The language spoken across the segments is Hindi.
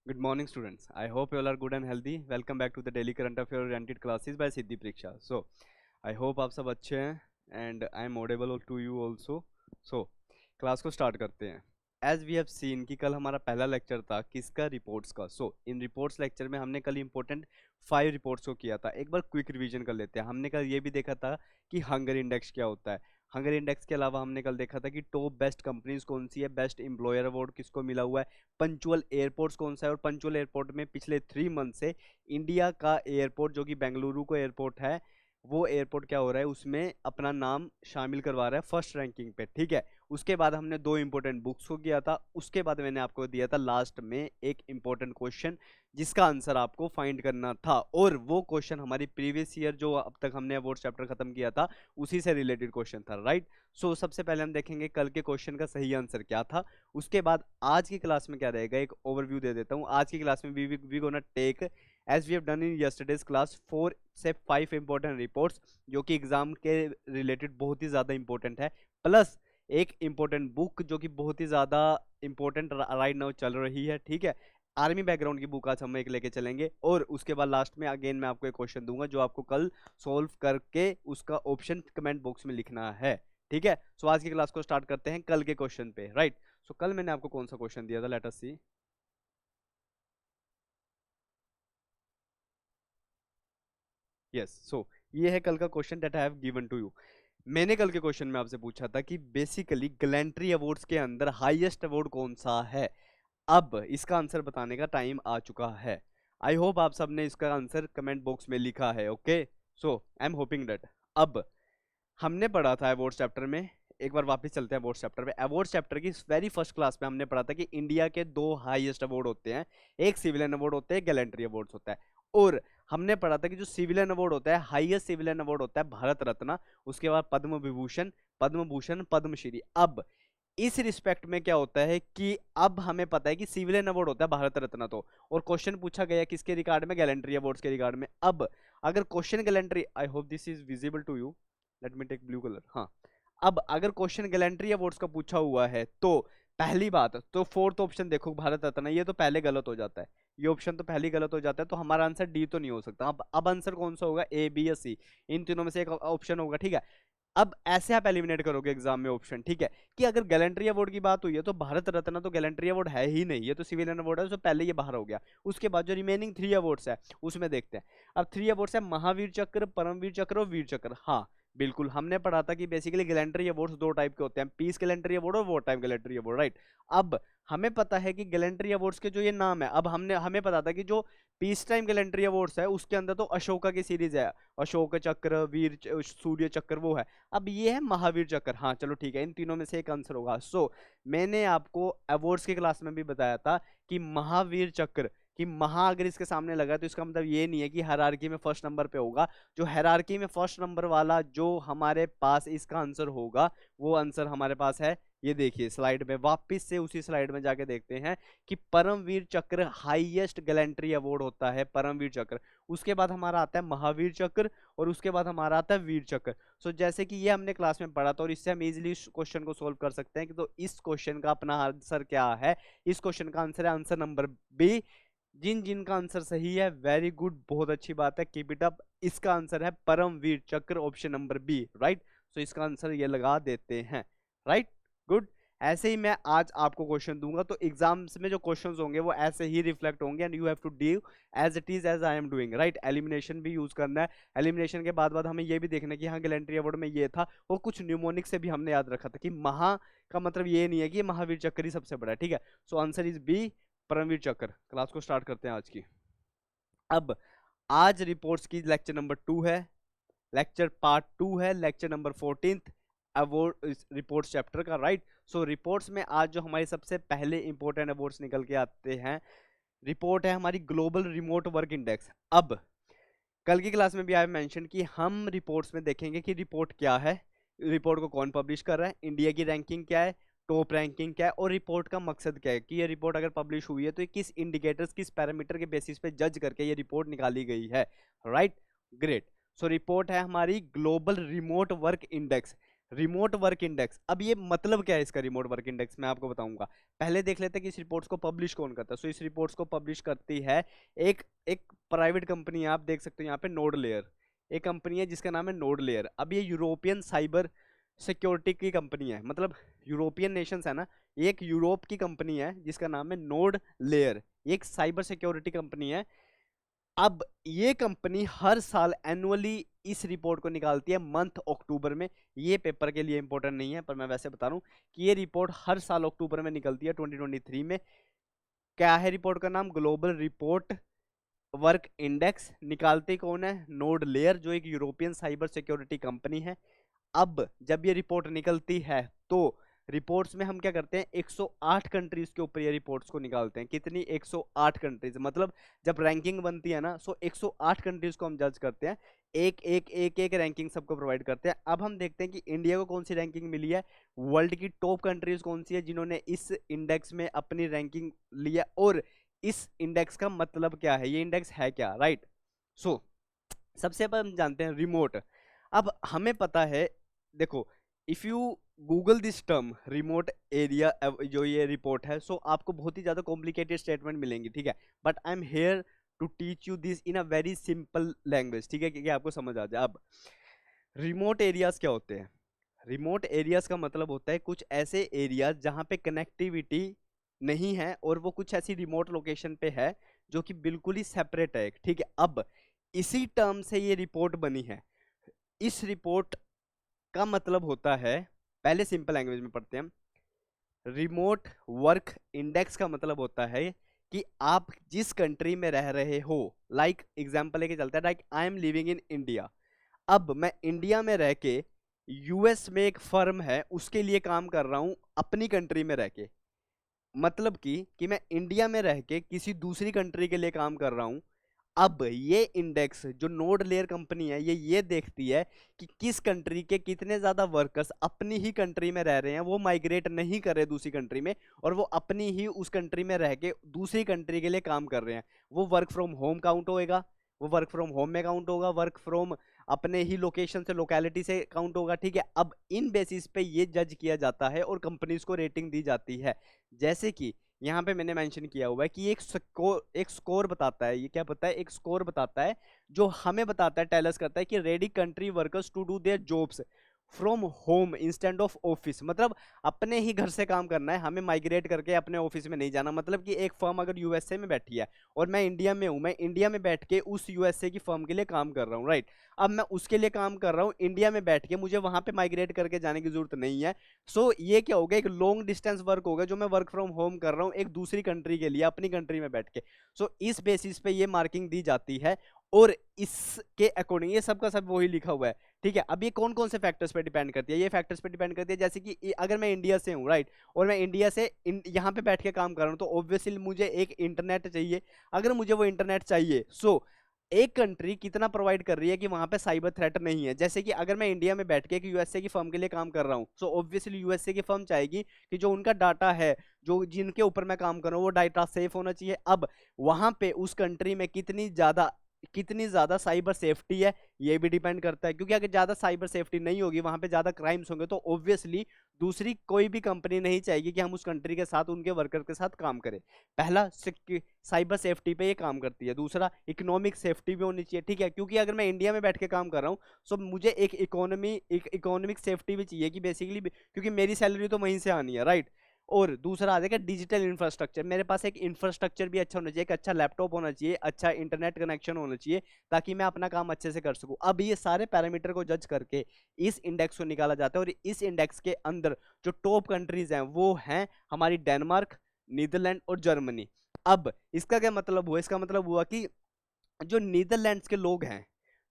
Good morning, students. I hope you all are good and healthy. Welcome back to the daily current affair oriented classes by Siddhi Priksha. So, I hope आप सब अच्छे हैं and I am audible to you also. So, class को स्टार्ट करते हैं. As we have seen कि कल हमारा पहला लेक्चर था किसका रिपोर्ट्स का. So, इन रिपोर्ट्स लेक्चर में हमने कल इंपॉर्टेंट 5 रिपोर्ट्स को किया था. एक बार क्विक रिवीजन कर लेते हैं. हमने कल ये भी देखा था कि हंगर इंडेक्स क्या होता है. हंगर इंडेक्स के अलावा हमने कल देखा था कि टॉप बेस्ट कंपनीज कौन सी है, बेस्ट एम्प्लॉयर अवार्ड किसको मिला हुआ है, पंचुअल एयरपोर्ट्स कौन सा है, और पंचुअल एयरपोर्ट में पिछले 3 मंथ से इंडिया का एयरपोर्ट जो कि बेंगलुरु को एयरपोर्ट है, वो एयरपोर्ट क्या हो रहा है, उसमें अपना नाम शामिल करवा रहा है फर्स्ट रैंकिंग पे. ठीक है. उसके बाद हमने 2 इंपॉर्टेंट बुक्स को किया था. उसके बाद मैंने आपको दिया था लास्ट में एक इंपॉर्टेंट क्वेश्चन जिसका आंसर आपको फाइंड करना था, और वो क्वेश्चन हमारी प्रीवियस ईयर जो अब तक हमने अवार्ड चैप्टर खत्म किया था उसी से रिलेटेड क्वेश्चन था. राइट. सो सबसे पहले हम देखेंगे कल के क्वेश्चन का सही आंसर क्या था. उसके बाद आज की क्लास में क्या रहेगा, एक ओवरव्यू दे देता हूँ. आज की क्लास में we gonna take as we have done in yesterday's class 4 से 5 इंपॉर्टेंट रिपोर्ट्स जो कि एग्जाम के रिलेटेड बहुत ही ज़्यादा इंपॉर्टेंट है, प्लस एक इंपॉर्टेंट बुक जो कि बहुत ही ज़्यादा इंपॉर्टेंट राइट नाउ चल रही है. ठीक है. आर्मी बैकग्राउंड की बुक आज हम एक लेके चलेंगे, और उसके बाद लास्ट में अगेन मैं आपको एक क्वेश्चन दूंगा जो आपको कल सॉल्व करके उसका ऑप्शन कमेंट बॉक्स में लिखना है. ठीक है. सो आज की क्लास को स्टार्ट करते हैं कल के क्वेश्चन पे. राइट. सो कल मैंने आपको कौन सा क्वेश्चन दिया था, लेट अस सी. यस. सो ये है कल का question that I have given to you. मैंने कल के क्वेश्चन में आपसे पूछा था कि बेसिकली गैलेंट्री अवार्ड्स के अंदर हाईएस्ट अवार्ड कौन सा है. अब इसका आंसर बताने का टाइम आ चुका है. आई होप आप सबने इसका आंसर कमेंट बॉक्स में लिखा है. Okay. So I am hoping that. अब हमने पढ़ा था अवार्ड्स चैप्टर में, एक बार वापस चलते हैं अवार्ड्स चैप्टर पे. अवार्ड्स चैप्टर की वेरी फर्स्ट क्लास में हमने पढ़ा था कि इंडिया के 2 हाईएस्ट अवार्ड होते हैं, एक सिविलियन अवार्ड होता है, एक गैलेंट्री अवार्ड्स होता है. और हमने पढ़ा था कि जो सिविलियन अवार्ड होता है, हाईएस्ट सिविलियन अवार्ड होता है भारत रत्न, उसके बाद पद्म विभूषण, पद्म भूषण, पद्मश्री. अब इस रिस्पेक्ट में क्या होता है कि अब हमें पता है कि सिविलियन अवार्ड होता है भारत रत्न, तो और क्वेश्चन पूछा गया किसके रिगार्ड में, गैलेंट्री अवार्ड्स के रिगार्ड में. अब अगर question gallantry, I hope this is visible to you, let me take blue colour. हाँ. अब अगर क्वेश्चन गैलेंट्री अवार्ड्स का पूछा हुआ है तो पहली बात तो फोर्थ ऑप्शन देखो भारत रत्न, ये तो पहले गलत हो जाता है. ये ऑप्शन तो पहले गलत हो जाता है, तो हमारा आंसर डी तो नहीं हो सकता. अब आंसर कौन सा होगा, ए, बी या सी, इन तीनों में से एक ऑप्शन होगा. ठीक है. अब ऐसे आप एलिमिनेट करोगे एग्जाम में ऑप्शन. ठीक है. कि अगर गैलेंट्री अवार्ड की बात हुई है तो भारत रत्न तो गैलेंट्री अवार्ड है ही नहीं, ये तो सिविलियन अवार्ड है, तो पहले ये बाहर हो गया. उसके बाद जो रिमेनिंग 3 अवार्ड्स है उसमें देखते हैं. अब 3 अवार्ड्स है महावीर चक्र, परमवीर चक्र और वीर चक्र. हाँ बिल्कुल, हमने पढ़ा था कि बेसिकली गैलेंट्री अवार्ड्स 2 टाइप के होते हैं, पीस गैलेंट्री अवार्ड और war time gallantry award. Right. अब हमें पता है कि गैलेंट्री अवार्ड्स के जो ये नाम है, अब हमें पता था कि जो पीस टाइम गैलेंट्री अवार्ड्स है उसके अंदर तो अशोका की सीरीज है, अशोक चक्र, सूर्य चक्र वो है. अब ये है महावीर चक्र. हाँ चलो ठीक है, इन तीनों में से एक आंसर होगा. मैंने आपको अवार्ड्स की क्लास में भी बताया था कि महावीर चक्र, कि महा अगर इसके सामने लगा तो इसका मतलब ये नहीं है कि हायरार्की में फर्स्ट नंबर पे होगा. जो हायरार्की में फर्स्ट नंबर वाला जो हमारे पास इसका आंसर होगा वो आंसर हमारे पास है, ये देखिए स्लाइड में, वापस से उसी स्लाइड में जाके देखते हैं कि परमवीर चक्र हाईएस्ट गैलेंट्री अवार्ड होता है, परमवीर चक्र. उसके बाद हमारा आता है महावीर चक्र, और उसके बाद हमारा आता है वीर चक्र. जैसे कि ये हमने क्लास में पढ़ा था, और इससे हम इजीली क्वेश्चन को सोल्व कर सकते हैं कि तो इस क्वेश्चन का अपना आंसर क्या है. इस क्वेश्चन का आंसर है आंसर नंबर बी. जिन जिन का आंसर सही है वेरी गुड, बहुत अच्छी बात है, कीप इट अप. इसका आंसर है परमवीर चक्र, ऑप्शन नंबर बी. राइट. इसका आंसर ये लगा देते हैं. राइट. गुड. ऐसे ही मैं आज आपको क्वेश्चन दूंगा तो एग्जाम्स में जो क्वेश्चंस होंगे वो ऐसे ही रिफ्लेक्ट होंगे, and you have to do as it is as I am doing. Right. Elimination भी यूज करना है. एलिमिनेशन के बाद हमें ये भी देखना है कि हाँ गैलेंट्री अवार्ड में ये था, और कुछ न्यूमोनिक से भी हमने याद रखा था कि महा का मतलब ये नहीं है कि महावीर चक्र ही सबसे बड़ा है. ठीक है. आंसर इज बी, परमवीर चक्र. क्लास को स्टार्ट करते हैं आज की. अब आज रिपोर्ट्स की लेक्चर नंबर 2 है, लेक्चर पार्ट 2 है, lecture number 14 award reports chapter का. राइट. रिपोर्ट्स में आज जो हमारी सबसे पहले इंपॉर्टेंट अवार्ड्स निकल के आते हैं, रिपोर्ट है हमारी ग्लोबल रिमोट वर्क इंडेक्स. अब कल की क्लास में भी आई मेंशन कि हम रिपोर्ट्स में देखेंगे कि रिपोर्ट क्या है, रिपोर्ट को कौन पब्लिश कर रहा है, इंडिया की रैंकिंग क्या है, टॉप रैंकिंग क्या है, और रिपोर्ट का मकसद क्या है, कि ये रिपोर्ट अगर पब्लिश हुई है तो ये किस इंडिकेटर्स, किस पैरामीटर के बेसिस पे जज करके ये रिपोर्ट निकाली गई है. राइट. ग्रेट. रिपोर्ट है हमारी global remote work index. Remote work index, अब ये मतलब क्या है इसका रिमोट वर्क इंडेक्स, मैं आपको बताऊंगा। पहले देख लेते हैं कि इस रिपोर्ट्स को पब्लिश कौन करता है। सो इस रिपोर्ट्स को पब्लिश करती है एक एक प्राइवेट कंपनी है, आप देख सकते हो यहाँ पे नोड लेयर, एक कंपनी है जिसका नाम है नोड लेयर। अब ये यूरोपियन साइबर सिक्योरिटी की कंपनी है, मतलब यूरोपियन नेशंस है ना, एक यूरोप की कंपनी है जिसका नाम है नोड लेयर, एक साइबर सिक्योरिटी कंपनी है। अब ये कंपनी हर साल एनुअली इस रिपोर्ट को निकालती है मंथ अक्टूबर में। ये पेपर के लिए इंपॉर्टेंट नहीं है पर मैं वैसे बता रहा हूँ कि ये रिपोर्ट हर साल अक्टूबर में निकलती है 2023 में। क्या है रिपोर्ट का नाम? Global report work index. निकालते कौन है? नोड लेयर, जो एक यूरोपियन साइबर सिक्योरिटी कंपनी है। अब जब ये रिपोर्ट निकलती है तो रिपोर्ट्स में हम क्या करते हैं, 108 कंट्रीज के ऊपर ये रिपोर्ट्स को निकालते हैं। कितनी? 108 कंट्रीज। मतलब जब रैंकिंग बनती है ना, सो 108 कंट्रीज को हम जज करते हैं, एक एक एक एक रैंकिंग सबको प्रोवाइड करते हैं। अब हम देखते हैं कि इंडिया को कौन सी रैंकिंग मिली है, वर्ल्ड की टॉप कंट्रीज कौन सी है जिन्होंने इस इंडेक्स में अपनी रैंकिंग लिया, और इस इंडेक्स का मतलब क्या है, ये इंडेक्स है क्या, राइट। सो सबसे पहले हम जानते हैं रिमोट। अब हमें पता है, देखो, if you Google this term remote area, जो ये रिपोर्ट है, सो आपको बहुत ही ज्यादा कॉम्प्लिकेटेड स्टेटमेंट मिलेंगी, ठीक है, but I am here to teach you this in a very simple language, ठीक है, क्योंकि आपको समझ आ जाए। अब रिमोट एरियाज क्या होते हैं? रिमोट एरियाज का मतलब होता है कुछ ऐसे एरियाज जहां पे कनेक्टिविटी नहीं है, और वो कुछ ऐसी रिमोट लोकेशन पे है जो कि बिल्कुल ही सेपरेट है, ठीक है। अब इसी टर्म से ये रिपोर्ट बनी है। इस रिपोर्ट का मतलब होता है, पहले सिंपल लैंग्वेज में पढ़ते हैं हम। रिमोट वर्क इंडेक्स का मतलब होता है कि आप जिस कंट्री में रह रहे हो, लाइक एग्जांपल लेके चलते हैं, like I am living in India. अब मैं इंडिया में रह के, यूएस में एक फर्म है उसके लिए काम कर रहा हूं अपनी कंट्री में रह के, मतलब कि मैं इंडिया में रह के किसी दूसरी कंट्री के लिए काम कर रहा हूं। अब ये इंडेक्स जो नोड लेयर कंपनी है, ये देखती है कि किस कंट्री के कितने ज्यादा वर्कर्स अपनी ही कंट्री में रह रहे हैं, वो माइग्रेट नहीं कर रहे दूसरी कंट्री में, और वो अपनी ही उस कंट्री में रह के दूसरी कंट्री के लिए काम कर रहे हैं। वो वर्क फ्रॉम होम काउंट होएगा, वो वर्क फ्रॉम होम में काउंट होगा, वर्क फ्रॉम अपने ही लोकेशन से, लोकेलिटी से काउंट होगा, ठीक है। अब इन बेसिस पे ये जज किया जाता है और कंपनीज को रेटिंग दी जाती है। जैसे कि यहाँ पे मैंने मेंशन किया हुआ है कि एक स्कोर बताता है, ये क्या पता है, एक स्कोर बताता है जो हमें बताता है, टेलस करता है कि ready country workers to do their jobs from home instead of office. मतलब अपने ही घर से काम करना है, हमें माइग्रेट करके अपने ऑफिस में नहीं जाना। मतलब कि एक फर्म अगर यूएसए में बैठी है और मैं इंडिया में हूं, मैं इंडिया में बैठ के उस यूएसए की फर्म के लिए काम कर रहा हूं, राइट। अब मैं उसके लिए काम कर रहा हूं इंडिया में बैठ के, मुझे वहां पे माइग्रेट करके जाने की जरूरत नहीं है। सो ये क्या होगा, एक लॉन्ग डिस्टेंस वर्क होगा जो मैं वर्क फ्रॉम होम कर रहा हूँ एक दूसरी कंट्री के लिए अपनी कंट्री में बैठ के। सो इस बेसिस पे ये मार्किंग दी जाती है, और इसके अकॉर्डिंग ये सब का सब वही लिखा हुआ है, ठीक है। अब ये कौन कौन से फैक्टर्स पे डिपेंड करती है? ये फैक्टर्स पे डिपेंड करती है, जैसे कि अगर मैं इंडिया से हूँ, राइट, और मैं इंडिया से यहाँ पे बैठ के काम कर रहा हूँ, तो ऑब्वियसली मुझे एक इंटरनेट चाहिए। अगर मुझे वो इंटरनेट चाहिए, सो एक कंट्री कितना प्रोवाइड कर रही है कि वहां पे साइबर थ्रेट नहीं है। जैसे कि अगर मैं इंडिया में बैठ के एक यूएसए की फर्म के लिए काम कर रहा हूं, सो ऑब्वियसली यूएसए की फर्म चाहेगी कि जो उनका डाटा है, जो जिनके ऊपर मैं काम कर रहा हूं, वो डाटा सेफ होना चाहिए। अब वहां पे उस कंट्री में कितनी ज्यादा साइबर सेफ्टी है, ये भी डिपेंड करता है, क्योंकि अगर ज्यादा साइबर सेफ्टी नहीं होगी, वहां पे ज्यादा क्राइम्स होंगे, तो ऑब्वियसली दूसरी कोई भी कंपनी नहीं चाहेगी कि हम उस कंट्री के साथ, उनके वर्कर के साथ काम करें। पहला, साइबर सेफ्टी पे ये काम करती है। दूसरा, इकोनॉमिक सेफ्टी भी होनी चाहिए, ठीक है, क्योंकि अगर मैं इंडिया में बैठ के काम कर रहा हूँ, सो मुझे एक इकोनॉमिक सेफ्टी भी चाहिए कि बेसिकली, क्योंकि मेरी सैलरी तो वहीं से आनी है, राइट। और दूसरा आ जाएगा डिजिटल इंफ्रास्ट्रक्चर। मेरे पास एक इंफ्रास्ट्रक्चर भी अच्छा होना चाहिए, एक अच्छा लैपटॉप होना चाहिए, अच्छा इंटरनेट कनेक्शन होना चाहिए, ताकि मैं अपना काम अच्छे से कर सकूं। अब ये सारे पैरामीटर को जज करके इस इंडेक्स को निकाला जाता है, और इस इंडेक्स के अंदर जो टॉप कंट्रीज हैं वो हैं हमारी डेनमार्क, नीदरलैंड और जर्मनी। अब इसका क्या मतलब हुआ? इसका मतलब हुआ कि जो नीदरलैंड्स के लोग हैं,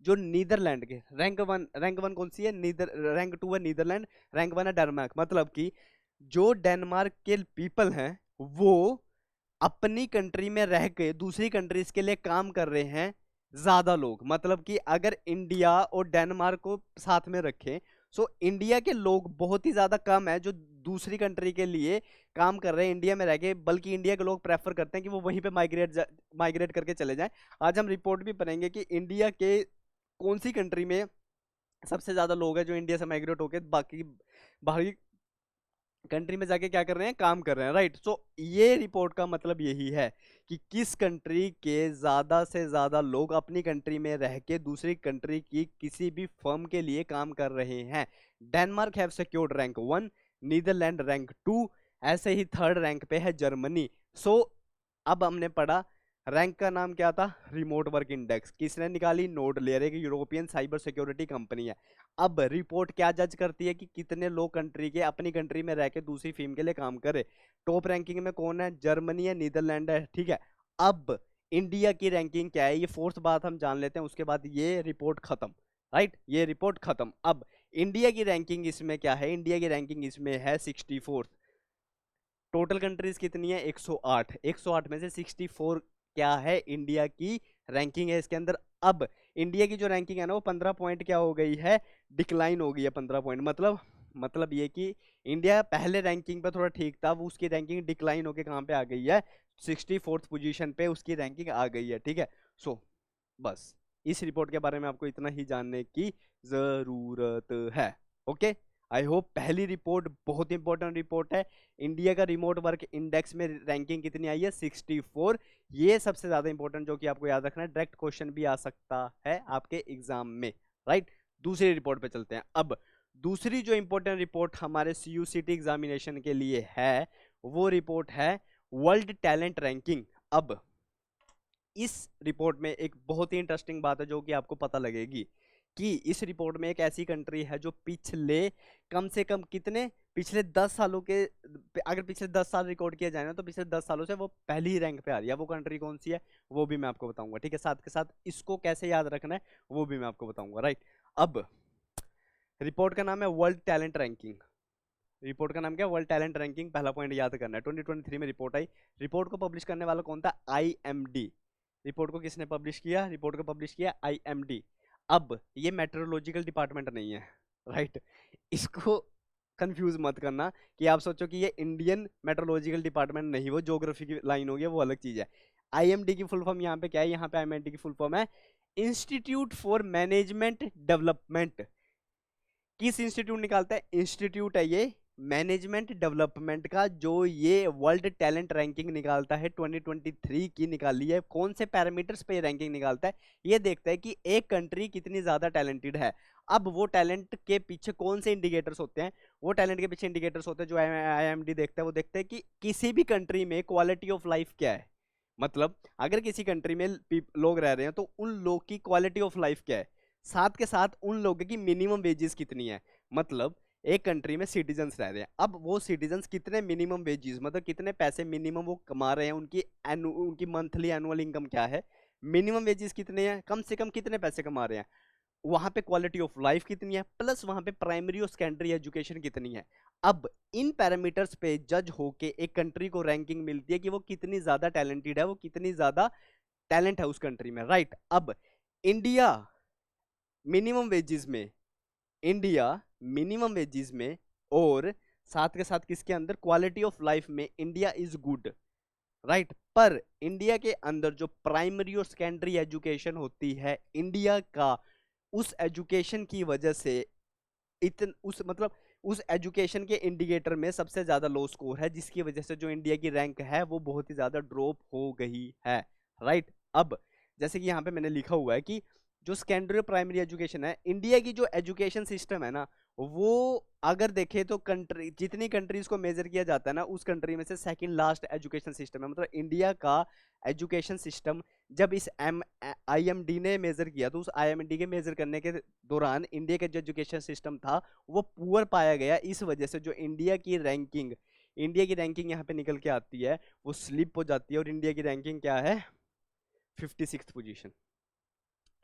जो नीदरलैंड के रैंक वन कौन सी है? रैंक टू है नीदरलैंड, रैंक वन है डेनमार्क। मतलब कि जो डेनमार्क के पीपल हैं वो अपनी कंट्री में रह के दूसरी कंट्रीज के लिए काम कर रहे हैं ज्यादा लोग। मतलब कि अगर इंडिया और डेनमार्क को साथ में रखें, सो इंडिया के लोग बहुत ही ज्यादा कम है जो दूसरी कंट्री के लिए काम कर रहे हैं इंडिया में रह के, बल्कि इंडिया के लोग प्रेफर करते हैं कि वो वहीं पे माइग्रेट करके चले जाएं। आज हम रिपोर्ट भी पढ़ेंगे कि इंडिया के कौन सी कंट्री में सबसे ज्यादा लोग हैं जो इंडिया से माइग्रेट होकर बाकी बाहरी कंट्री में जाके क्या कर रहे हैं, काम कर रहे हैं, राइट। सो ये रिपोर्ट का मतलब यही है कि किस कंट्री के ज्यादा से ज्यादा लोग अपनी कंट्री में रह के दूसरी कंट्री की किसी भी फर्म के लिए काम कर रहे हैं। Denmark have secured rank 1, Netherlands rank 2, ऐसे ही थर्ड रैंक पे है जर्मनी। सो अब हमने पढ़ा रैंक का नाम क्या था, रिमोट वर्क इंडेक्स। किसने निकाली, नोड लेयर, एक यूरोपियन साइबर सिक्योरिटी कंपनी है। अब रिपोर्ट क्या जज करती है कि कितने लोग कंट्री के अपनी कंट्री में रह के दूसरी फीम के लिए काम करे। टॉप रैंकिंग में कौन है, जर्मनी है, नीदरलैंड है, ठीक है। अब इंडिया की रैंकिंग क्या है, ये फोर्थ बात हम जान लेते हैं, उसके बाद ये रिपोर्ट खत्म, राइट, ये रिपोर्ट खत्म। अब इंडिया की रैंकिंग इसमें क्या है, इंडिया की रैंकिंग इसमें है 64। टोटल कंट्रीज कितनी है, 108, 108 में से 64 क्या है, इंडिया की रैंकिंग है इसके अंदर। अब इंडिया की जो रैंकिंग है ना वो 15 पॉइंट क्या हो गई है, डिक्लाइन हो गई है 15 पॉइंट। मतलब ये कि इंडिया पहले रैंकिंग पे थोड़ा ठीक था, वो उसकी रैंकिंग डिक्लाइन होके कहाँ पे आ गई है, 64th पोजीशन पे उसकी रैंकिंग आ गई है, ठीक है। सो बस इस रिपोर्ट के बारे में आपको इतना ही जानने की जरूरत है, ओके। आई होप पहली रिपोर्ट बहुत इंपॉर्टेंट रिपोर्ट है। इंडिया का रिमोट वर्क इंडेक्स में रैंकिंग कितनी आई है, 64। ये सबसे ज्यादा इंपॉर्टेंट जो कि आपको याद रखना है, डायरेक्ट क्वेश्चन भी आ सकता है आपके एग्जाम में, राइट। दूसरी रिपोर्ट पे चलते हैं। अब दूसरी जो इंपॉर्टेंट रिपोर्ट हमारे CUCT एग्जामिनेशन के लिए है वो रिपोर्ट है वर्ल्ड टैलेंट रैंकिंग। अब इस रिपोर्ट में एक बहुत ही इंटरेस्टिंग बात है जो कि आपको पता लगेगी कि इस रिपोर्ट में एक ऐसी कंट्री है जो पिछले कम से कम कितने, पिछले 10 सालों के, अगर पिछले 10 साल रिकॉर्ड किया जाए ना तो पिछले 10 सालों से वो पहली ही रैंक पे आ रही है। वो कंट्री कौन सी है वो भी मैं आपको बताऊंगा, ठीक है। साथ के साथ इसको कैसे याद रखना है वो भी मैं आपको बताऊंगा, राइट। अब रिपोर्ट का नाम है वर्ल्ड टैलेंट रैंकिंग। रिपोर्ट का नाम क्या है, वर्ल्ड टैलेंट रैंकिंग। पहला पॉइंट याद करना है, 2023 में रिपोर्ट आई। रिपोर्ट को पब्लिश करने वाला कौन था, IMD। रिपोर्ट को किसने पब्लिश किया, रिपोर्ट को पब्लिश किया IMD। अब ये मेट्रोलॉजिकल डिपार्टमेंट नहीं है, राइट। इसको कंफ्यूज मत करना कि आप सोचो कि ये इंडियन मेट्रोलॉजिकल डिपार्टमेंट नहीं, वो ज्योग्राफी की लाइन होगी, वो अलग चीज है। IMD की फुल फॉर्म यहाँ पे क्या है, यहाँ पे IMD की फुल फॉर्म है इंस्टीट्यूट फॉर मैनेजमेंट डेवलपमेंट। किस इंस्टीट्यूट निकालता है, इंस्टीट्यूट है ये मैनेजमेंट डेवलपमेंट का, जो ये वर्ल्ड टैलेंट रैंकिंग निकालता है 2023 की निकाली है। कौन से पैरामीटर्स पे रैंकिंग निकालता है, ये देखता है कि एक कंट्री कितनी ज्यादा टैलेंटेड है। अब वो टैलेंट के पीछे कौन से इंडिकेटर्स होते हैं, वो टैलेंट के पीछे इंडिकेटर्स होते हैं जो IMD देखता है। वो देखता है कि किसी भी कंट्री में क्वालिटी ऑफ लाइफ क्या है, मतलब अगर किसी कंट्री में लोग रह रहे हैं तो उन लोग की क्वालिटी ऑफ लाइफ क्या है, साथ के साथ उन लोगों की मिनिमम वेजेस कितनी है। मतलब एक कंट्री में सिटीजन्स रह रहे हैं, अब वो सिटीजन्स कितने मिनिमम वेजेस, मतलब कितने पैसे मिनिमम वो कमा रहे हैं, उनकी मंथली एनुअल इनकम क्या है, मिनिमम वेजेस कितने हैं, कम से कम कितने पैसे कमा रहे हैं, वहां पे क्वालिटी ऑफ लाइफ कितनी है, प्लस वहां पे प्राइमरी और सेकेंडरी एजुकेशन कितनी है। अब इन पैरामीटर्स पे जज होके एक कंट्री को रैंकिंग मिलती है कि वो कितनी ज्यादा टैलेंटेड है, वो कितनी ज्यादा टैलेंट है उस कंट्री में, राइट। अब इंडिया मिनिमम वेजेस में, इंडिया मिनिमम वेजेस में और साथ के साथ किसके अंदर, क्वालिटी ऑफ लाइफ में इंडिया इज गुड, राइट। पर इंडिया के अंदर जो प्राइमरी और सेकेंडरी एजुकेशन होती है इंडिया का, उस एजुकेशन की वजह से उस एजुकेशन के इंडिकेटर में सबसे ज्यादा लो स्कोर है, जिसकी वजह से जो इंडिया की रैंक है वो बहुत ही ज्यादा ड्रॉप हो गई है, राइट। अब जैसे कि यहाँ पे मैंने लिखा हुआ है कि जो सेकेंडरी प्राइमरी एजुकेशन है, इंडिया की जो एजुकेशन सिस्टम है ना, वो अगर देखे तो कंट्री, जितनी कंट्रीज को मेजर किया जाता है ना, उस कंट्री में से सेकंड लास्ट एजुकेशन सिस्टम है। मतलब इंडिया का एजुकेशन सिस्टम जब इस IMD ने मेजर किया तो उस IMD के मेजर करने के दौरान इंडिया का जो एजुकेशन सिस्टम था वो पुअर पाया गया। इस वजह से जो इंडिया की रैंकिंग यहाँ पे निकल के आती है वो स्लिप हो जाती है, और इंडिया की रैंकिंग क्या है, 56th position.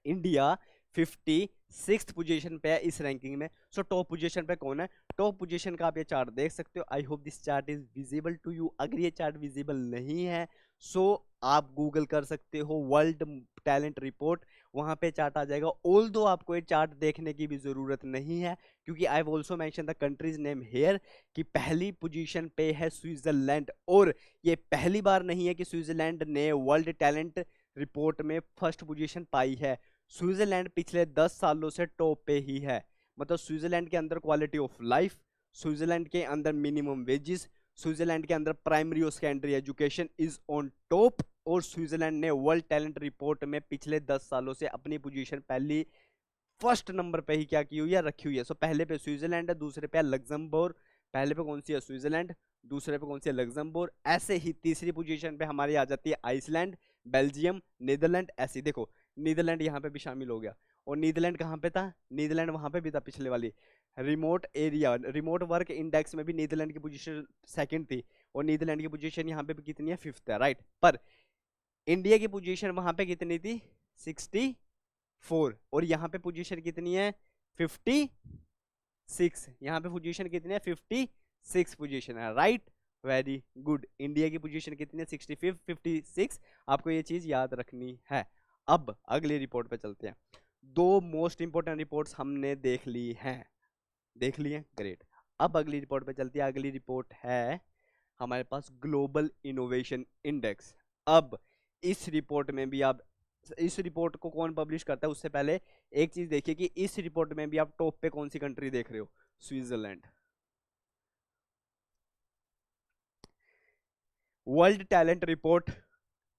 India 56th position पे है इस रैंकिंग में। सो टॉप पोजीशन पे कौन है, टॉप पोजीशन का आप ये चार्ट देख सकते हो। I hope this chart is visible to you. अगर ये चार्ट विजिबल नहीं है सो आप गूगल कर सकते हो वर्ल्ड टैलेंट रिपोर्ट, वहां पे चार्ट आ जाएगा। ऑल दो आपको ये चार्ट देखने की भी जरूरत नहीं है, क्योंकि I also mention the countries name here कि पहली पोजीशन पे है स्विट्जरलैंड, और ये पहली बार नहीं है कि स्विट्जरलैंड ने वर्ल्ड टैलेंट रिपोर्ट में फर्स्ट पोजीशन पाई है। स्विट्जरलैंड पिछले 10 सालों से टॉप पे ही है। मतलब स्विट्जरलैंड के अंदर क्वालिटी ऑफ लाइफ, स्विट्जरलैंड के अंदर मिनिमम वेजेस, स्विट्जरलैंड के अंदर प्राइमरी और secondary education is on top, और स्विट्जरलैंड ने वर्ल्ड टैलेंट रिपोर्ट में पिछले 10 सालों से अपनी पोजीशन पहली फर्स्ट नंबर पे ही क्या की हुई है, रखी हुई है। सो पहले पे स्विट्जरलैंड है, दूसरे पे है लग्जमबर्ग, पहले पे कौन सी है, स्विट्जरलैंड, दूसरे पे कौन सी है, लग्जमबर्ग। ऐसे ही तीसरी पोजीशन पे हमारी आ जाती है आइसलैंड, बेल्जियम, नीदरलैंड। ऐसे देखो नीदरलैंड यहाँ पे भी शामिल हो गया, और नीदरलैंड कहाँ पे था, नीदरलैंड वहां पे भी था पिछले वाली remote area, remote work index में भी नीदरलैंड की पोजीशन सेकंड थी, और नीदरलैंड की पोजीशन यहाँ पे भी कितनी है, फिफ्थ है, राइट। पर इंडिया की पोजीशन वहां पे कितनी थी, 64, और यहाँ पे पोजीशन कितनी है, 56। यहाँ पे पोजीशन कितनी है, 56 पोजीशन है, राइट। Very good. इंडिया की पोजीशन कितनी है, 65, 56। आपको ये चीज याद रखनी है। अब अगली रिपोर्ट पे चलते हैं। दो मोस्ट इंपोर्टेंट रिपोर्ट्स हमने देख ली हैं, देख ली हैं, ग्रेट। अब अगली रिपोर्ट पे चलती है। अगली रिपोर्ट है हमारे पास ग्लोबल इनोवेशन इंडेक्स। अब इस रिपोर्ट में भी आप, इस रिपोर्ट को कौन पब्लिश करता है उससे पहले एक चीज देखिए कि इस रिपोर्ट में भी आप टॉप पे कौन सी कंट्री देख रहे हो, Switzerland. World talent report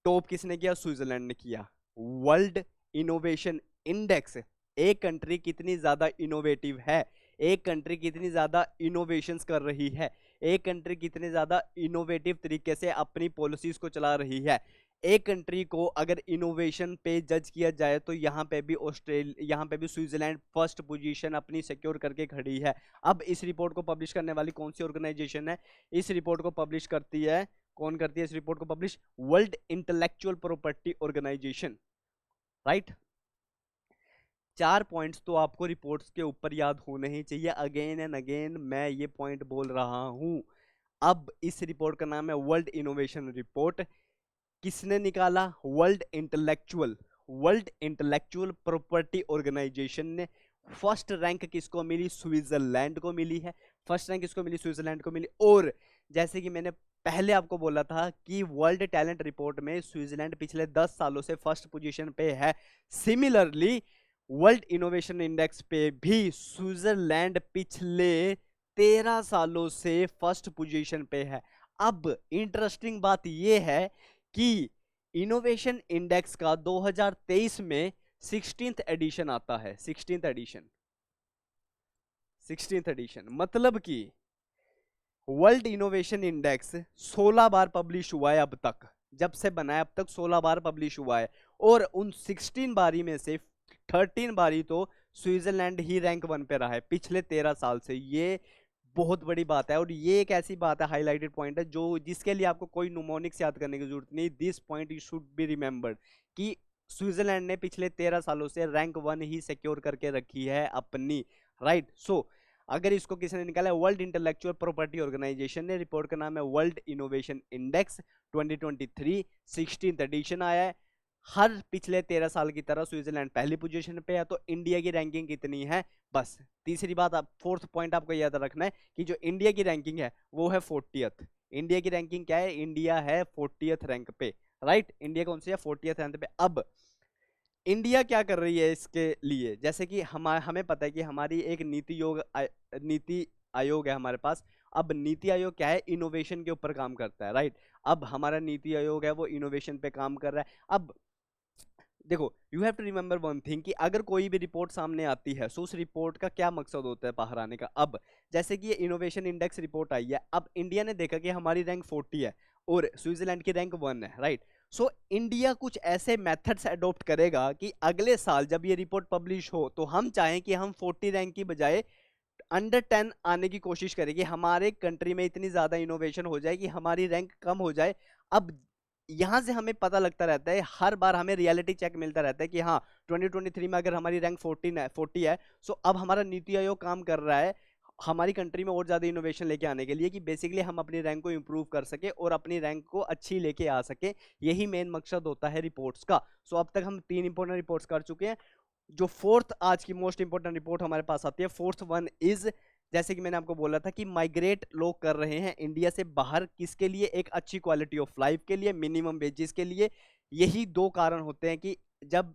top किसने किया, स्विट्जरलैंड ने किया। वर्ल्ड इनोवेशन इंडेक्स, एक कंट्री कितनी ज्यादा इनोवेटिव है, एक कंट्री कितनी ज्यादा इनोवेशंस कर रही है, एक कंट्री कितने ज्यादा इनोवेटिव तरीके से अपनी पॉलिसीज को चला रही है, एक कंट्री को अगर इनोवेशन पे जज किया जाए तो यहाँ पे भी यहाँ पे भी स्विट्जरलैंड फर्स्ट पोजीशन अपनी सिक्योर करके खड़ी है। अब इस रिपोर्ट को पब्लिश करने वाली कौन सी ऑर्गेनाइजेशन है, इस रिपोर्ट को पब्लिश करती है, कौन करती है इस रिपोर्ट को publish, world intellectual property organisation, right. 4 points तो आपको रिपोर्ट्स के ऊपर याद होने ही चाहिए, अगेन एंड अगेन मैं ये पॉइंट बोल रहा हूं। अब इस रिपोर्ट का नाम है वर्ल्ड इनोवेशन रिपोर्ट। किसने निकाला, वर्ल्ड इंटेलेक्चुअल प्रॉपर्टी ऑर्गेनाइजेशन ने। फर्स्ट रैंक किसको मिली, स्विट्जरलैंड को मिली है, फर्स्ट रैंक किसको मिली, स्विट्जरलैंड को मिली। और जैसे कि मैंने पहले आपको बोला था कि वर्ल्ड टैलेंट रिपोर्ट में स्विट्जरलैंड पिछले 10 सालों से फर्स्ट पोजीशन पे है, सिमिलरली वर्ल्ड इनोवेशन इंडेक्स पे भी स्विट्जरलैंड पिछले 13 सालों से फर्स्ट पोजीशन पे है। अब इंटरेस्टिंग बात यह है कि इनोवेशन इंडेक्स का 2023 में 16th एडिशन आता है, 16th एडिशन, मतलब कि वर्ल्ड इनोवेशन इंडेक्स 16 बार पब्लिश हुआ है अब तक, जब से बनाया अब तक 16 बार पब्लिश हुआ है, और उन 16 बारी में से 13 बारी तो स्विट्जरलैंड ही रैंक 1 पे रहा है पिछले 13 साल से। ये बहुत बड़ी बात है, और ये एक ऐसी बात है, हाईलाइटेड पॉइंट है, जो जिसके लिए आपको कोई न्यूमोनिक्स याद करने की जरूरत नहीं। This point you should be remembered कि स्विट्जरलैंड ने पिछले 13 सालों से रैंक 1 ही सिक्योर करके रखी है अपनी, राइट। सो अगर इसको किसने निकाला है, वर्ल्ड इंटेलेक्चुअल प्रॉपर्टी ऑर्गेनाइजेशन ने। रिपोर्ट का नाम है world innovation index 2023, 16th addition आया है। हर पिछले 13 साल की तरह स्विट्जरलैंड पहली पोजीशन पे है। तो इंडिया की रैंकिंग कितनी है, बस तीसरी बात, आप फोर्थ पॉइंट आपको याद रखना है कि जो इंडिया की रैंकिंग है वो है 40th। इंडिया की रैंकिंग क्या है, इंडिया है 40th रैंक पे, राइट। इंडिया कौन सी है, 40th रैंक पे। अब इंडिया क्या कर रही है इसके लिए, जैसे कि हमें पता है कि हमारी एक नीति आयोग है हमारे पास। अब नीति आयोग क्या है, इनोवेशन के ऊपर काम करता है, राइट। अब हमारा नीति आयोग है वो इनोवेशन पे काम कर रहा है। अब देखो, you have to remember one thing कि अगर कोई भी रिपोर्ट सामने आती है तो उस रिपोर्ट का क्या मकसद होता है बाहर आने का। अब जैसे कि ये इनोवेशन इंडेक्स रिपोर्ट आई है, अब इंडिया ने देखा कि हमारी रैंक 40 है और स्विट्जरलैंड की रैंक 1 है, राइट। सो इंडिया कुछ ऐसे मेथड्स अडॉप्ट करेगा कि अगले साल जब ये रिपोर्ट पब्लिश हो तो हम चाहें कि हम 40 रैंक की बजाय अंडर 10 आने की कोशिश करेंगे, हमारे कंट्री में इतनी ज्यादा इनोवेशन हो जाए कि हमारी रैंक कम हो जाए। अब यहां से हमें पता लगता रहता है, हर बार हमें रियलिटी चेक मिलता रहता है कि हाँ 2023 में अगर हमारी रैंक 40 है, सो अब हमारा नीति आयोग काम कर रहा है हमारी कंट्री में और ज्यादा इनोवेशन लेके आने के लिए, कि बेसिकली हम अपनी रैंक को इंप्रूव कर सके और अपनी रैंक को अच्छी लेके आ सके। यही मेन मकसद होता है रिपोर्ट्स का। सो अब तक हम 3 इंपॉर्टेंट रिपोर्ट्स कर चुके हैं। जो फोर्थ आज की मोस्ट इंपॉर्टेंट रिपोर्ट हमारे पास आती है, फोर्थ वन इज, जैसे कि मैंने आपको बोला था कि माइग्रेट लोग कर रहे हैं इंडिया से बाहर, किसके लिए, एक अच्छी क्वालिटी ऑफ लाइफ के लिए, मिनिमम वेजेस के लिए। यही 2 कारण होते हैं कि जब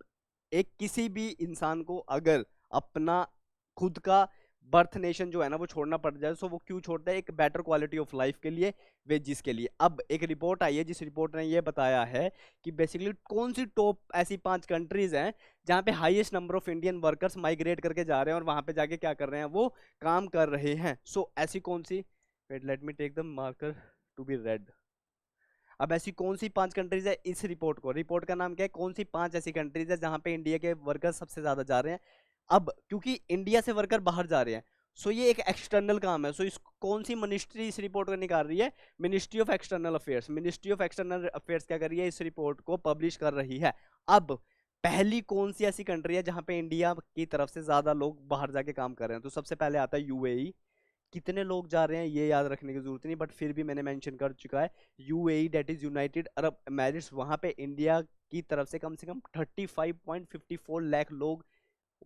एक किसी भी इंसान को अगर अपना खुद का बर्थ नेशन जो है ना वो छोड़ना पड़ जाए, सो वो क्यों छोड़ता है? एक बेटर क्वालिटी ऑफ लाइफ के लिए, वेजिस के लिए। अब एक रिपोर्ट आई है जिस रिपोर्ट ने ये बताया है कि बेसिकली कौन सी टॉप ऐसी 5 कंट्रीज हैं जहाँ पे highest number of Indian workers migrate करके जा रहे हैं और वहां पे जाके क्या कर रहे हैं, वो काम कर रहे हैं। सो ऐसी कौन सी, wait let me take the marker to be red. अब ऐसी कौन सी 5 कंट्रीज है इस रिपोर्ट को, रिपोर्ट का नाम क्या है, कौन सी 5 ऐसी कंट्रीज है जहां पे इंडिया के वर्कर सबसे ज्यादा जा रहे हैं। अब क्योंकि इंडिया से वर्कर बाहर जा रहे हैं, सो ये एक एक्सटर्नल काम है। सो इस कौन सी मिनिस्ट्री इस रिपोर्ट को निकाल रही है? Ministry of external affairs. Ministry of external affairs क्या कर रही है? इस रिपोर्ट को पब्लिश कर रही है। अब पहली कौन सी ऐसी कंट्री है जहां पे इंडिया की तरफ से ज्यादा लोग बाहर जाके काम कर रहे हैं? तो सबसे पहले आता है यूएई। कितने लोग जा रहे हैं ये याद रखने की जरूरत नहीं, बट फिर भी मैंने मेंशन कर चुका है, UAE that is United Arab Emirates. वहां पे इंडिया की तरफ से कम 35.54 लाख लोग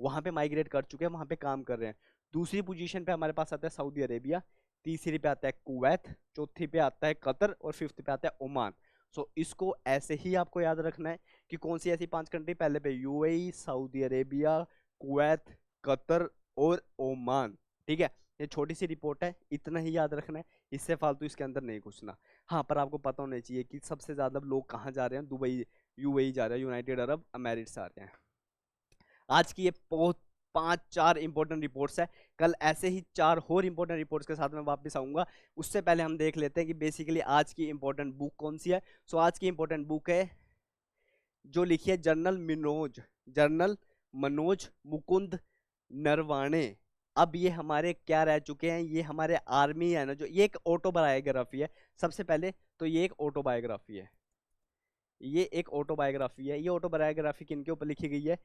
वहां पे माइग्रेट कर चुके हैं, वहां पे काम कर रहे हैं। दूसरी पोजीशन पे हमारे पास आता है सऊदी अरेबिया, तीसरी पे आता है कुवैत, चौथी पे आता है कतर और फिफ्थ पे आता है ओमान। सो इसको ऐसे ही आपको याद रखना है कि कौन सी ऐसी 5 कंट्री, पहले पे UAE, Saudi Arabia, Kuwait, Qatar और ओमान। ठीक है, ये छोटी सी रिपोर्ट है, इतना ही याद रखना है, इससे फालतू इसके अंदर नहीं घुसना। हाँ, पर आपको पता होना चाहिए कि सबसे ज्यादा लोग कहाँ जा रहे हैं, दुबई, यूएई जा रहे हैं, यूनाइटेड अरब अमेरिट्स आ रहे हैं। आज की ये बहुत 5-4 इंपॉर्टेंट रिपोर्ट्स है। कल ऐसे ही 4 और इंपॉर्टेंट रिपोर्ट्स के साथ मैं वापस आऊंगा। उससे पहले हम देख लेते हैं कि बेसिकली आज की इंपॉर्टेंट बुक कौन सी है। सो आज की इंपॉर्टेंट बुक है जो लिखी है जनरल मनोज मुकुंद नरवाणे। अब ये हमारे क्या रह चुके हैं, ये हमारे आर्मी है ना, जो ये एक ऑटोबायोग्राफी है। सबसे पहले तो ये एक ऑटोबायोग्राफी है, ये ऑटोबायोग्राफी किनके ऊपर लिखी गई है?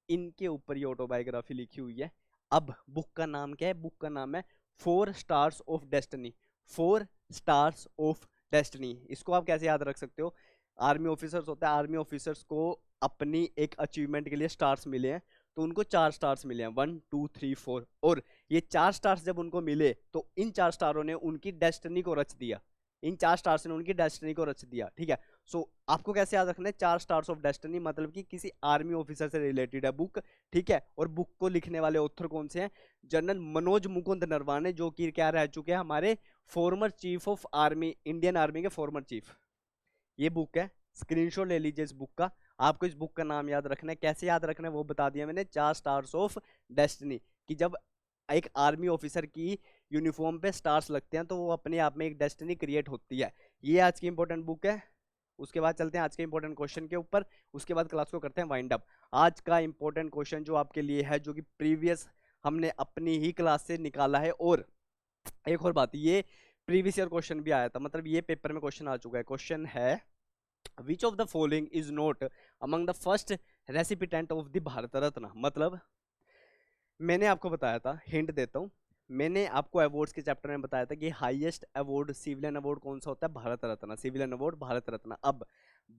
इनके ऊपर ये ऑटोबायोग्राफी लिखी हुई है। अब बुक का नाम क्या है? बुक का नाम है 4 stars of destiny. 4 stars of destiny, इसको आप कैसे याद रख सकते हो? आर्मी ऑफिसर्स होता है, आर्मी ऑफिसर्स को अपनी एक अचीवमेंट के लिए स्टार्स मिले हैं, तो उनको 4 स्टार्स मिले हैं, 1 2 3 4। और ये 4 स्टार्स जब उनको मिले तो इन 4 स्टारों ने उनकी डेस्टिनी को रच दिया, इन 4 स्टार्स ने उनकी डेस्टिनी को रच दिया। ठीक है, सो आपको कैसे याद रखना है? 4 स्टार्स ऑफ डेस्टिनी मतलब कि किसी आर्मी ऑफिसर से रिलेटेड है बुक। ठीक है, और बुक को लिखने वाले ऑथर कौन से हैं? जनरल मनोज मुकुंद नरवाणे, जो कि क्या रह चुके हैं, हमारे former chief of army, Indian army के फॉर्मर चीफ। ये बुक है, स्क्रीनशॉट ले लीजिए इस बुक का। आपको इस बुक का नाम याद रखना है, कैसे याद रखना है वो बता दिया मैंने। 4 स्टार्स ऑफ डेस्टिनी, कि जब एक आर्मी ऑफिसर की यूनिफॉर्म पे स्टार्स लगते हैं तो वो अपने आप में एक डेस्टिनी क्रिएट होती है। ये आज की इंपॉर्टेंट बुक है। उसके बाद चलते हैं आज के इंपॉर्टेंट क्वेश्चन के ऊपर, उसके बाद क्लास को करते हैं वाइंड अप। आज का इंपॉर्टेंट क्वेश्चन जो आपके लिए है, जो कि प्रीवियस हमने अपनी ही क्लास से निकाला है। और एक और बात, ये प्रीवियस ईयर क्वेश्चन भी आया था, मतलब ये पेपर में क्वेश्चन आ चुका है। क्वेश्चन है which of the following is not among the first recipient of the Bharat Ratna. मतलब मैंने आपको बताया था, हिंट देता हूँ, मैंने आपको अवार्ड्स के चैप्टर में बताया था कि हाईएस्ट अवार्ड सिविलियन अवार्ड कौन सा होता है? Bharat Ratna, civilian award Bharat Ratna. अब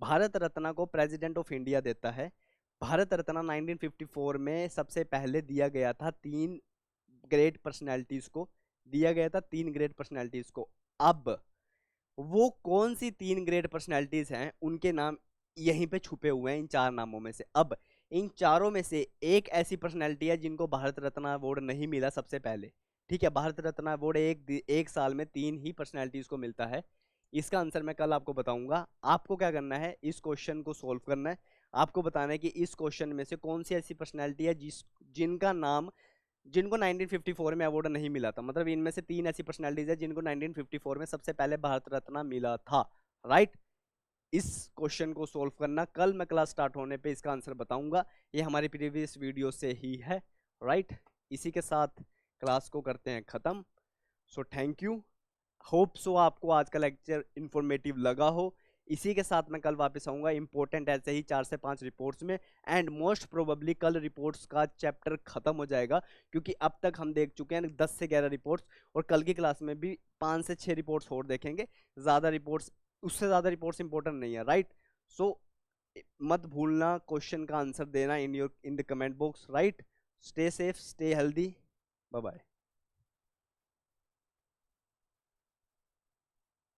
भारत रत्न को प्रेसिडेंट ऑफ इंडिया देता है। भारत रत्न 1954 में सबसे पहले दिया गया था 3 ग्रेट पर्सनैलिटीज को, दिया गया था 3 ग्रेट पर्सनैलिटीज को। अब वो कौन सी 3 ग्रेट पर्सनैलिटीज हैं, उनके नाम यहीं पे छुपे हुए हैं इन 4 नामों में से। अब इन चारों में से एक ऐसी पर्सनैलिटी है जिनको भारत रत्न अवार्ड नहीं मिला सबसे पहले। ठीक है, भारत रत्न अवार्ड एक साल में 3 ही पर्सनैलिटीज को मिलता है। इसका आंसर मैं कल आपको बताऊंगा। आपको क्या करना है, इस क्वेश्चन को सोल्व करना है। आपको बताना है कि इस क्वेश्चन में से कौन सी ऐसी पर्सनैलिटी है जिनको 1954 में अवार्ड नहीं मिला था। मतलब इनमें से 3 ऐसी पर्सनैलिटीज है जिनको 1954 में सबसे पहले भारत रत्न मिला था। राइट, इस क्वेश्चन को सोल्व करना, कल मैं क्लास स्टार्ट होने पे इसका आंसर बताऊंगा। ये हमारी प्रीवियस वीडियो से ही है। राइट, इसी के साथ क्लास को करते हैं खत्म। So thank you, hope so आपको आज का लेक्चर इंफॉर्मेटिव लगा हो। इसी के साथ मैं कल वापस आऊंगा इंपॉर्टेंट ऐसे ही 4 से 5 रिपोर्ट्स में। एंड मोस्ट प्रोबेबली कल रिपोर्ट्स का चैप्टर खत्म हो जाएगा, क्योंकि अब तक हम देख चुके हैं 10 से 11 रिपोर्ट्स, और कल की क्लास में भी 5 से 6 रिपोर्ट्स और देखेंगे। ज़्यादा रिपोर्ट्स, उससे ज़्यादा रिपोर्ट्स इंपॉर्टेंट नहीं है। राइट, सो मत भूलना क्वेश्चन का आंसर देना in the comment box. Right, stay safe, stay healthy, bye bye.